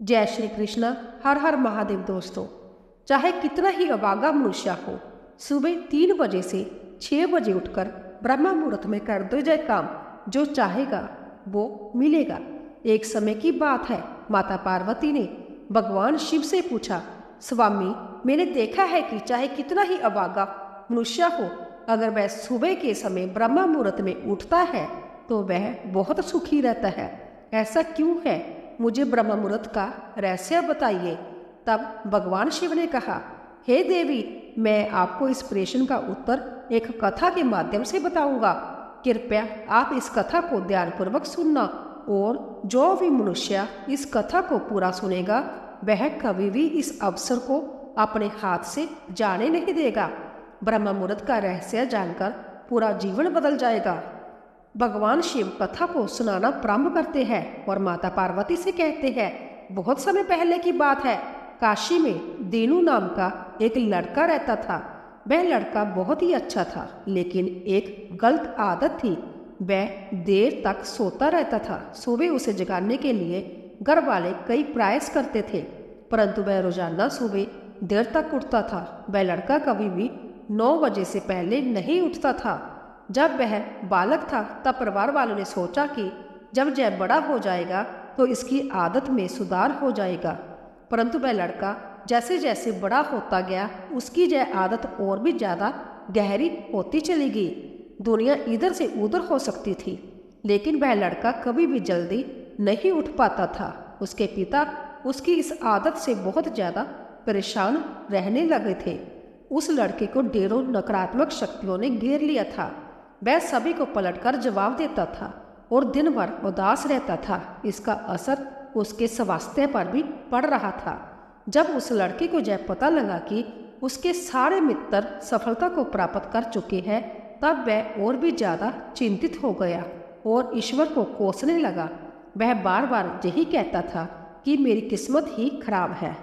जय श्री कृष्ण। हर हर महादेव। दोस्तों, चाहे कितना ही अभागा मनुष्य हो, सुबह 3 बजे से 6 बजे उठकर ब्रह्म मुहूर्त में कर दो जाए काम, जो चाहेगा वो मिलेगा। एक समय की बात है, माता पार्वती ने भगवान शिव से पूछा, स्वामी, मैंने देखा है कि चाहे कितना ही अभागा मनुष्य हो, अगर वह सुबह के समय ब्रह्म मुहूर्त में उठता है तो वह बहुत सुखी रहता है। ऐसा क्यों है? मुझे ब्रह्म मुहूर्त का रहस्य बताइए। तब भगवान शिव ने कहा, हे देवी, मैं आपको इस प्रश्न का उत्तर एक कथा के माध्यम से बताऊंगा। कृपया आप इस कथा को ध्यानपूर्वक सुनना, और जो भी मनुष्य इस कथा को पूरा सुनेगा वह कभी भी इस अवसर को अपने हाथ से जाने नहीं देगा। ब्रह्म मुहूर्त का रहस्य जानकर पूरा जीवन बदल जाएगा। भगवान शिव कथा को सुनाना प्रारंभ करते हैं और माता पार्वती से कहते हैं, बहुत समय पहले की बात है, काशी में दीनू नाम का एक लड़का रहता था। वह लड़का बहुत ही अच्छा था, लेकिन एक गलत आदत थी। वह देर तक सोता रहता था। सुबह उसे जगाने के लिए घर वाले कई प्रयास करते थे, परंतु वह रोजाना सुबह देर तक उठता था। वह लड़का कभी भी 9 बजे से पहले नहीं उठता था। जब वह बालक था तब परिवार वालों ने सोचा कि जब यह बड़ा हो जाएगा तो इसकी आदत में सुधार हो जाएगा, परंतु वह लड़का जैसे जैसे बड़ा होता गया उसकी यह आदत और भी ज़्यादा गहरी होती चली गई। दुनिया इधर से उधर हो सकती थी, लेकिन वह लड़का कभी भी जल्दी नहीं उठ पाता था। उसके पिता उसकी इस आदत से बहुत ज़्यादा परेशान रहने लगे थे। उस लड़के को ढेरों नकारात्मक शक्तियों ने घेर लिया था। वह सभी को पलटकर जवाब देता था और दिन भर उदास रहता था। इसका असर उसके स्वास्थ्य पर भी पड़ रहा था। जब उस लड़के को यह पता लगा कि उसके सारे मित्र सफलता को प्राप्त कर चुके हैं, तब वह और भी ज़्यादा चिंतित हो गया और ईश्वर को कोसने लगा। वह बार बार यही कहता था कि मेरी किस्मत ही खराब है,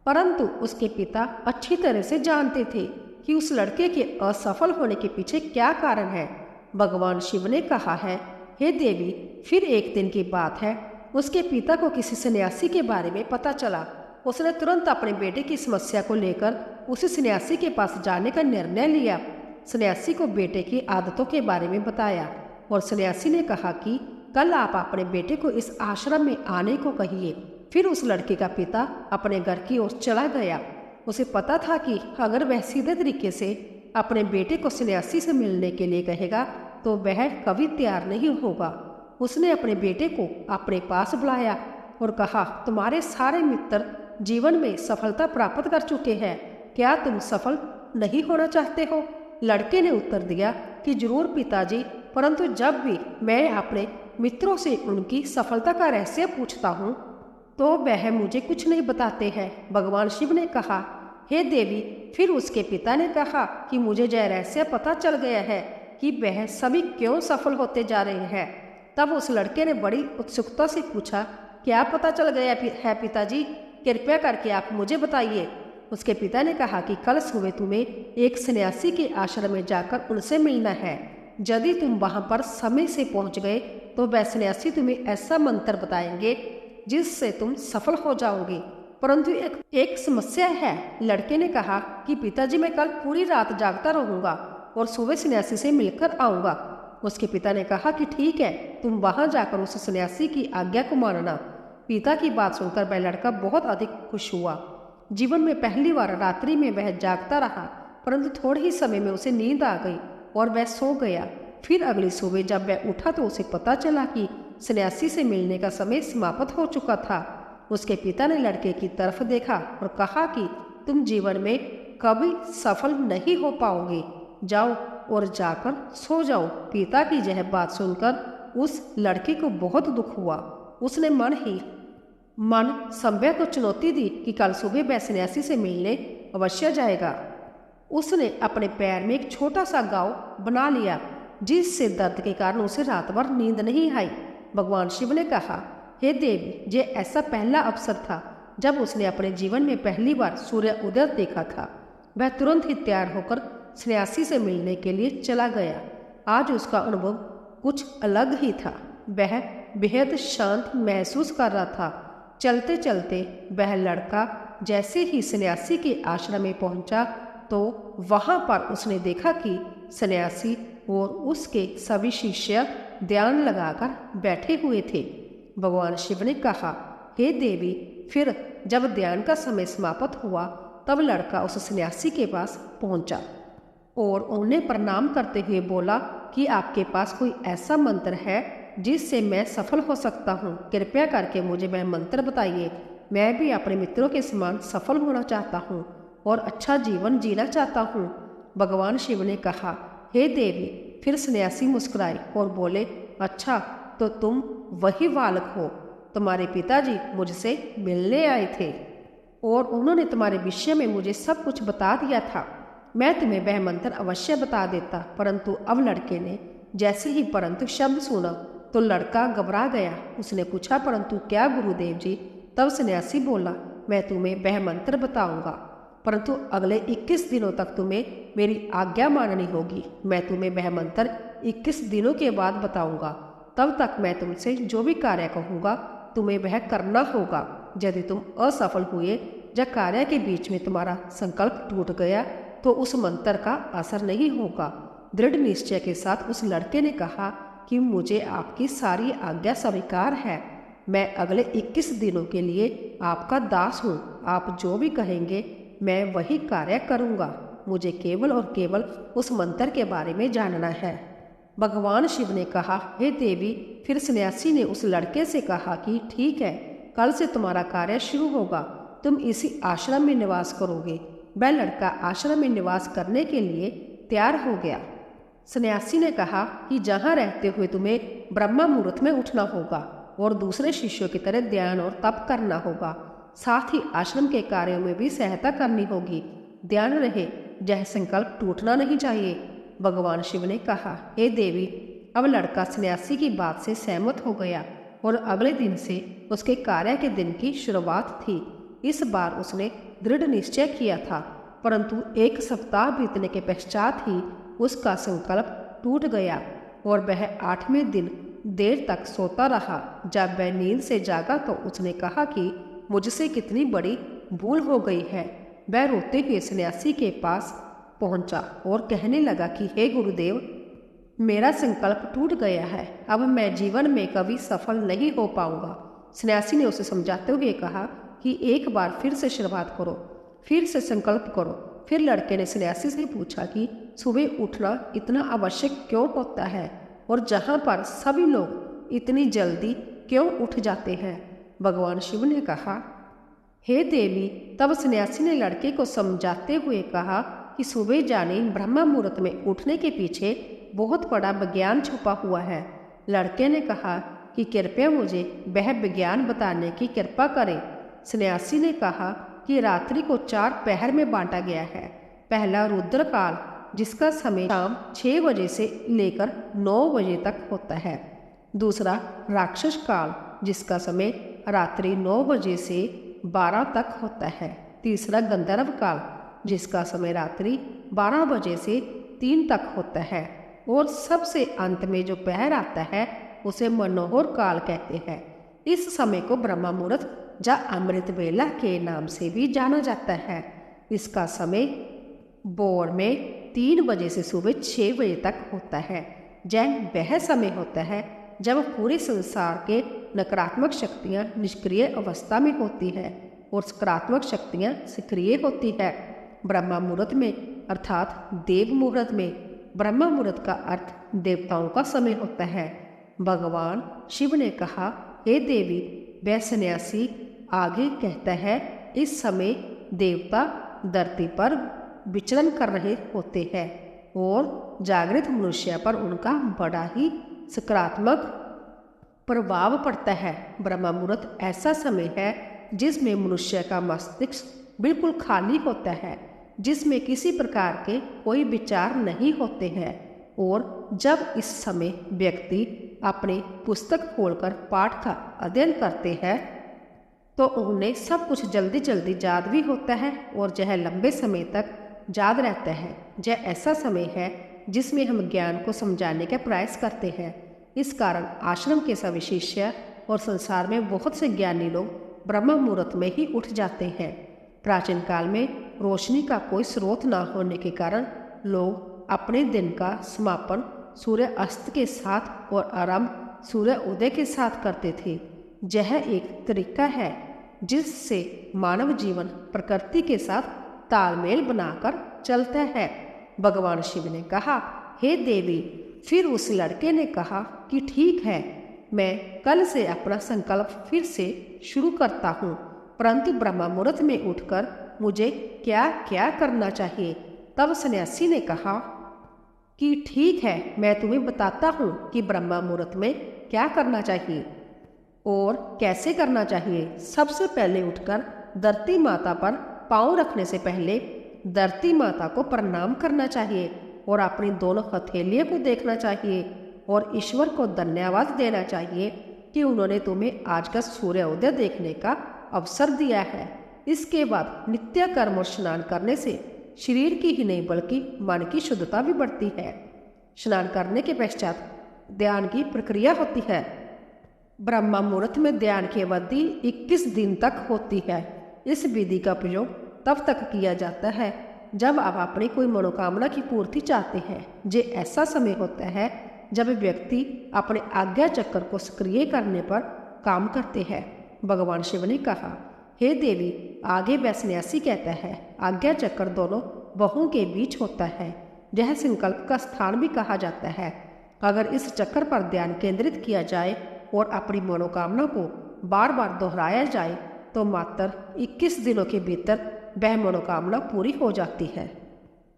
परंतु उसके पिता अच्छी तरह से जानते थे कि उस लड़के के असफल होने के पीछे क्या कारण है। भगवान शिव ने कहा है, हे देवी, फिर एक दिन की बात है, उसके पिता को किसी सन्यासी के बारे में पता चला। उसने तुरंत अपने बेटे की समस्या को लेकर उसी सन्यासी के पास जाने का निर्णय लिया। सन्यासी को बेटे की आदतों के बारे में बताया और सन्यासी ने कहा कि कल आप अपने बेटे को इस आश्रम में आने को कहिए। फिर उस लड़के का पिता अपने घर की ओर चला गया। उसे पता था कि अगर वह सीधे तरीके से अपने बेटे को सन्यासी से मिलने के लिए कहेगा तो वह कभी तैयार नहीं होगा। उसने अपने बेटे को अपने पास बुलाया और कहा, तुम्हारे सारे मित्र जीवन में सफलता प्राप्त कर चुके हैं, क्या तुम सफल नहीं होना चाहते हो? लड़के ने उत्तर दिया कि जरूर पिताजी, परंतु जब भी मैं अपने मित्रों से उनकी सफलता का रहस्य पूछता हूँ तो वह मुझे कुछ नहीं बताते हैं। भगवान शिव ने कहा, हे देवी, फिर उसके पिता ने कहा कि मुझे यह रहस्य पता चल गया है कि वह सभी क्यों सफल होते जा रहे हैं। तब उस लड़के ने बड़ी उत्सुकता से पूछा, क्या पता चल गया है पिताजी? कृपया करके आप मुझे बताइए। उसके पिता ने कहा कि कल सुबह तुम्हें एक सन्यासी के आश्रम में जाकर उनसे मिलना है। यदि तुम वहां पर समय से पहुंच गए तो वह सन्यासी तुम्हें ऐसा मंत्र बताएंगे जिससे तुम सफल हो जाओगे, परंतु एक समस्या है। लड़के ने कहा कि पिताजी, मैं कल पूरी रात जागता रहूंगा और सुबह सन्यासी से मिलकर आऊंगा। उसके पिता ने कहा कि ठीक है, तुम वहां जाकर उस सन्यासी की आज्ञा को मानना। पिता की बात सुनकर वह लड़का बहुत अधिक खुश हुआ। जीवन में पहली बार रात्रि में वह जागता रहा, परंतु थोड़े ही समय में उसे नींद आ गई और वह सो गया। फिर अगली सुबह जब वह उठा तो उसे पता चला कि सन्यासी से मिलने का समय समाप्त हो चुका था। उसके पिता ने लड़के की तरफ देखा और कहा कि तुम जीवन में कभी सफल नहीं हो पाओगे, जाओ और जाकर सो जाओ। पिता की यह बात सुनकर उस लड़के को बहुत दुख हुआ। उसने मन संभय को चुनौती दी कि कल सुबह वह सन्यासी से मिलने अवश्य जाएगा। उसने अपने पैर में एक छोटा सा घाव बना लिया, जिससे दर्द के कारण उसे रात भर नींद नहीं आई। भगवान शिव ने कहा, हे देवी, ये ऐसा पहला अवसर था जब उसने अपने जीवन में पहली बार सूर्य उदय देखा था। वह तुरंत ही तैयार होकर सन्यासी से मिलने के लिए चला गया। आज उसका अनुभव कुछ अलग ही था। वह बेहद शांत महसूस कर रहा था चलते चलते वह लड़का जैसे ही सन्यासी के आश्रम में पहुंचा तो वहां पर उसने देखा कि सन्यासी और उसके सभी शिष्य ध्यान लगाकर बैठे हुए थे। भगवान शिव ने कहा, हे देवी, फिर जब ध्यान का समय समाप्त हुआ तब लड़का उस सन्यासी के पास पहुंचा और उन्हें प्रणाम करते हुए बोला कि आपके पास कोई ऐसा मंत्र है जिससे मैं सफल हो सकता हूँ? कृपया करके मुझे वह मंत्र बताइए। मैं भी अपने मित्रों के समान सफल होना चाहता हूँ और अच्छा जीवन जीना चाहता हूँ। भगवान शिव ने कहा, हे देवी। फिर सन्यासी मुस्कुराए और बोले, अच्छा तो तुम वही बालक हो। तुम्हारे पिताजी मुझसे मिलने आए थे और उन्होंने तुम्हारे विषय में मुझे सब कुछ बता दिया था। मैं तुम्हें वह मंत्र अवश्य बता देता, परंतु अब लड़के ने जैसे ही परंतु शब्द सुना तो लड़का घबरा गया। उसने पूछा, परंतु क्या गुरुदेव जी? तब सन्यासी बोला, मैं तुम्हें वह मंत्र बताऊंगा, परंतु अगले 21 दिनों तक तुम्हें मेरी आज्ञा माननी होगी। मैं तुम्हें वह मंत्र 21 दिनों के बाद बताऊंगा। तब तक मैं तुमसे जो भी कार्य कहूँगा तुम्हें वह करना होगा। यदि तुम असफल हुए या कार्य के बीच में तुम्हारा संकल्प टूट गया तो उस मंत्र का असर नहीं होगा। दृढ़ निश्चय के साथ उस लड़के ने कहा कि मुझे आपकी सारी आज्ञा स्वीकार है। मैं अगले 21 दिनों के लिए आपका दास हूँ। आप जो भी कहेंगे मैं वही कार्य करूँगा। मुझे केवल और केवल उस मंत्र के बारे में जानना है। भगवान शिव ने कहा, हे देवी। फिर सन्यासी ने उस लड़के से कहा कि ठीक है, कल से तुम्हारा कार्य शुरू होगा। तुम इसी आश्रम में निवास करोगे। वह लड़का आश्रम में निवास करने के लिए तैयार हो गया। सन्यासी ने कहा कि जहाँ रहते हुए तुम्हें ब्रह्म मुहूर्त में उठना होगा और दूसरे शिष्यों की तरह ध्यान और तप करना होगा। साथ ही आश्रम के कार्यों में भी सहायता करनी होगी। ध्यान रहे, यह संकल्प टूटना नहीं चाहिए। भगवान शिव ने कहा, हे देवी। अब लड़का सन्यासी की बात से सहमत हो गया और अगले दिन से उसके कार्य के दिन की शुरुआत थी। इस बार उसने दृढ़ निश्चय किया था, परंतु 1 सप्ताह बीतने के पश्चात ही उसका संकल्प टूट गया और वह 8वें दिन देर तक सोता रहा। जब वह नींद से जागा तो उसने कहा कि मुझसे कितनी बड़ी भूल हो गई है। वह रोते हुए सन्यासी के पास पहुंचा और कहने लगा कि हे गुरुदेव, मेरा संकल्प टूट गया है। अब मैं जीवन में कभी सफल नहीं हो पाऊंगा। सन्यासी ने उसे समझाते हुए कहा कि एक बार फिर से शुरुआत करो, फिर से संकल्प करो। फिर लड़के ने सन्यासी से पूछा कि सुबह उठना इतना आवश्यक क्यों होता है और जहाँ पर सभी लोग इतनी जल्दी क्यों उठ जाते हैं? भगवान शिव ने कहा, हे देवी। तब सन्यासी ने लड़के को समझाते हुए कहा कि सुबह जाने ब्रह्म मुहूर्त में उठने के पीछे बहुत बड़ा विज्ञान छुपा हुआ है। लड़के ने कहा कि कृपया मुझे वह विज्ञान बताने की कृपा करें। सन्यासी ने कहा कि रात्रि को 4 पहर में बांटा गया है। पहला रुद्र काल, जिसका समय शाम 6 बजे से लेकर 9 बजे तक होता है। दूसरा राक्षस काल, जिसका समय रात्रि 9 बजे से 12 तक होता है। तीसरा गंधर्व काल, जिसका समय रात्रि 12 बजे से 3 तक होता है। और सबसे अंत में जो पहर आता है उसे मनोहर काल कहते हैं। इस समय को ब्रह्म मुहूर्त या अमृत वेला के नाम से भी जाना जाता है। इसका समय भोर में 3 बजे से सुबह 6 बजे तक होता है। जैन वह समय होता है जब पूरे संसार के नकारात्मक शक्तियाँ निष्क्रिय अवस्था में होती है और सकारात्मक शक्तियाँ सक्रिय होती है। ब्रह्म मुहूर्त में अर्थात देव मुहूर्त में, ब्रह्म मुहूर्त का अर्थ देवताओं का समय होता है। भगवान शिव ने कहा, हे देवी। वह सन्यासी आगे कहता है, इस समय देवता धरती पर विचरण कर रहे होते हैं और जागृत मनुष्य पर उनका बड़ा ही सकारात्मक प्रभाव पड़ता है। ब्रह्म मुहूर्त ऐसा समय है जिसमें मनुष्य का मस्तिष्क बिल्कुल खाली होता है, जिसमें किसी प्रकार के कोई विचार नहीं होते हैं। और जब इस समय व्यक्ति अपनी पुस्तक खोलकर पाठ का अध्ययन करते हैं तो उन्हें सब कुछ जल्दी जल्दी याद भी होता है और यह लंबे समय तक याद रहता है। यह ऐसा समय है जिसमें हम ज्ञान को समझाने का प्रयास करते हैं। इस कारण आश्रम के सभी शिष्य और संसार में बहुत से ज्ञानी लोग ब्रह्म मुहूर्त में ही उठ जाते हैं। प्राचीन काल में रोशनी का कोई स्रोत न होने के कारण लोग अपने दिन का समापन सूर्य अस्त के साथ और आरंभ सूर्य उदय के साथ करते थे। यह एक तरीका है जिससे मानव जीवन प्रकृति के साथ तालमेल बनाकर चलता है। भगवान शिव ने कहा, हे देवी। फिर उस लड़के ने कहा कि ठीक है, मैं कल से अपना संकल्प फिर से शुरू करता हूँ, परंतु ब्रह्म मुहूर्त में उठकर मुझे क्या क्या करना चाहिए। तब सन्यासी ने कहा कि ठीक है, मैं तुम्हें बताता हूँ कि ब्रह्म मुहूर्त में क्या करना चाहिए और कैसे करना चाहिए। सबसे पहले उठकर धरती माता पर पाँव रखने से पहले धरती माता को प्रणाम करना चाहिए और अपनी दोनों हथेलियों को देखना चाहिए और ईश्वर को धन्यवाद देना चाहिए कि उन्होंने तुम्हें आज का सूर्योदय देखने का अवसर दिया है। इसके बाद नित्य कर्म और स्नान करने से शरीर की ही नहीं बल्कि मन की शुद्धता भी बढ़ती है। स्नान करने के पश्चात ध्यान की प्रक्रिया होती है। ब्रह्म मुहूर्त में ध्यान की अवधि 21 दिन तक होती है। इस विधि का प्रयोग तब तक किया जाता है जब आप अपनी कोई मनोकामना की पूर्ति चाहते हैं। ये ऐसा समय होता है जब व्यक्ति अपने आज्ञा चक्र को सक्रिय करने पर काम करते हैं। भगवान शिव ने कहा, हे देवी। आगे वह सन्यासी कहता है, आज्ञा चक्र दोनों बाहों के बीच होता है। यह संकल्प का स्थान भी कहा जाता है। अगर इस चक्र पर ध्यान केंद्रित किया जाए और अपनी मनोकामना को बार बार दोहराया जाए तो मात्र 21 दिनों के भीतर वह मनोकामना पूरी हो जाती है।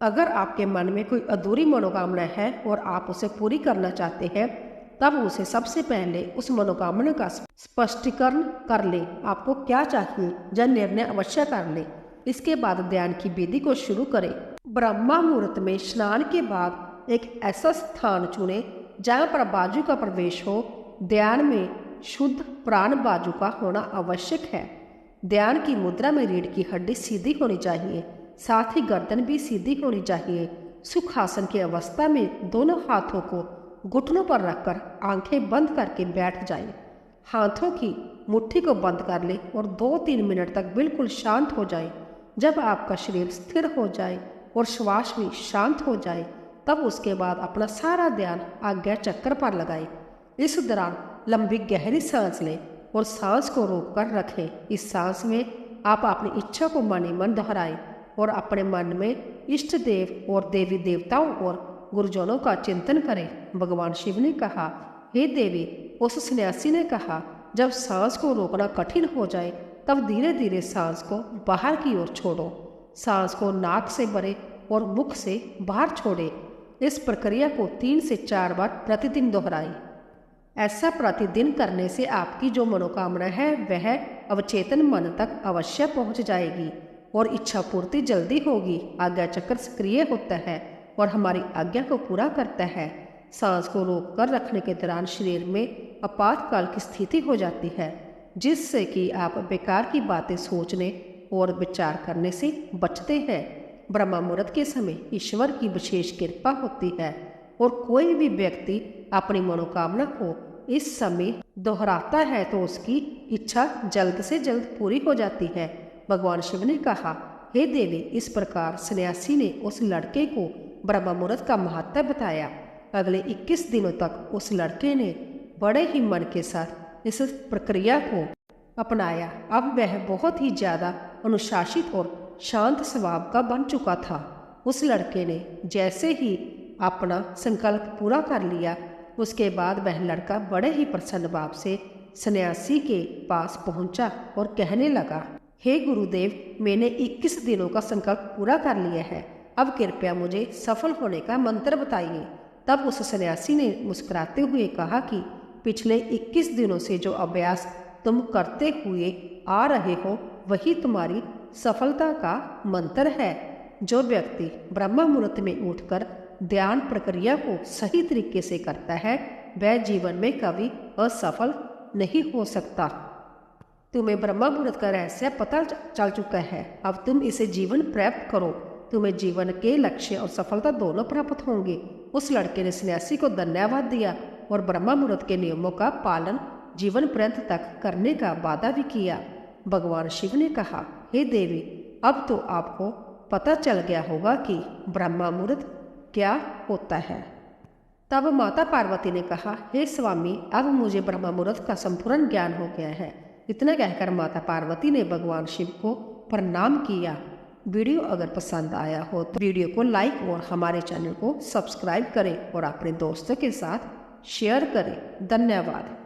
अगर आपके मन में कोई अधूरी मनोकामना है और आप उसे पूरी करना चाहते हैं, तब उसे सबसे पहले उस मनोकामना का स्पष्टीकरण कर ले। आपको क्या चाहिए यह निर्णय अवश्य कर ले। इसके बाद ध्यान की विधि को शुरू करें। ब्रह्म मुहूर्त में स्नान के बाद एक ऐसा स्थान चुने जहाँ पर बाजू का प्रवेश हो। ध्यान में शुद्ध प्राण बाजू का होना आवश्यक है। ध्यान की मुद्रा में रीढ़ की हड्डी सीधी होनी चाहिए, साथ ही गर्दन भी सीधी होनी चाहिए। सुखासन की अवस्था में दोनों हाथों को घुटनों पर रखकर आंखें बंद करके बैठ जाए। हाथों की मुट्ठी को बंद कर ले और 2-3 मिनट तक बिल्कुल शांत हो जाए। जब आपका शरीर स्थिर हो जाए और श्वास भी शांत हो जाए, तब उसके बाद अपना सारा ध्यान आज्ञा चक्र पर लगाए। इस दौरान लंबी गहरी सांस लें और सांस को रोककर रखें। इस सांस में आप अपनी इच्छा को मन ही मन दोहराएं और अपने मन में इष्ट देव और देवी देवताओं और गुरुजनों का चिंतन करें। भगवान शिव ने कहा, हे देवी। उस सन्यासी ने कहा, जब सांस को रोकना कठिन हो जाए तब धीरे धीरे सांस को बाहर की ओर छोड़ो। सांस को नाक से भरे और मुख से बाहर छोड़े। इस प्रक्रिया को 3 से 4 बार प्रतिदिन दोहराएं। ऐसा प्रतिदिन करने से आपकी जो मनोकामना है वह अवचेतन मन तक अवश्य पहुंच जाएगी और इच्छा पूर्ति जल्दी होगी। आज्ञा चक्र सक्रिय होता है और हमारी आज्ञा को पूरा करता है। सांस को रोक कर रखने के दौरान शरीर में आपातकाल की स्थिति हो जाती है, जिससे कि आप बेकार की बातें सोचने और विचार करने से बचते हैं। ब्रह्म मुहूर्त के समय ईश्वर की विशेष कृपा होती है और कोई भी व्यक्ति अपनी मनोकामना को इस समय दोहराता है तो उसकी इच्छा जल्द से जल्द पूरी हो जाती है। भगवान शिव ने कहा, हे देवी। इस प्रकार सन्यासी ने उस लड़के को ब्रह्म मुहूर्त का महत्व बताया। अगले 21 दिनों तक उस लड़के ने बड़े ही मन के साथ इस प्रक्रिया को अपनाया। अब वह बहुत ही ज्यादा अनुशासित और शांत स्वभाव का बन चुका था। उस लड़के ने जैसे ही अपना संकल्प पूरा कर लिया, उसके बाद वह लड़का बड़े ही प्रसन्न भाव से सन्यासी के पास पहुंचा और कहने लगा, हे गुरुदेव, मैंने 21 दिनों का संकल्प पूरा कर लिया है। अब कृपया मुझे सफल होने का मंत्र बताइए। तब उस सन्यासी ने मुस्कुराते हुए कहा कि पिछले 21 दिनों से जो अभ्यास तुम करते हुए आ रहे हो वही तुम्हारी सफलता का मंत्र है। जो व्यक्ति ब्रह्म मुहूर्त में उठकर ध्यान प्रक्रिया को सही तरीके से करता है वह जीवन में कभी असफल नहीं हो सकता। तुम्हें ब्रह्म मुहूर्त का रहस्य पता चल चुका है। अब तुम इसे जीवन प्राप्त करो। तुम्हें जीवन के लक्ष्य और सफलता दोनों प्राप्त होंगे। उस लड़के ने सन्यासी को धन्यवाद दिया और ब्रह्म मुहूर्त के नियमों का पालन जीवन पर्यंत तक करने का वादा भी किया। भगवान शिव ने कहा, हे देवी, अब तो आपको पता चल गया होगा कि ब्रह्मा मुहूर्त क्या होता है। तब माता पार्वती ने कहा, हे स्वामी, अब मुझे ब्रह्मा मुहूर्त का संपूर्ण ज्ञान हो गया है। इतना कहकर माता पार्वती ने भगवान शिव को प्रणाम किया। वीडियो अगर पसंद आया हो तो वीडियो को लाइक और हमारे चैनल को सब्सक्राइब करें और अपने दोस्तों के साथ शेयर करें। धन्यवाद।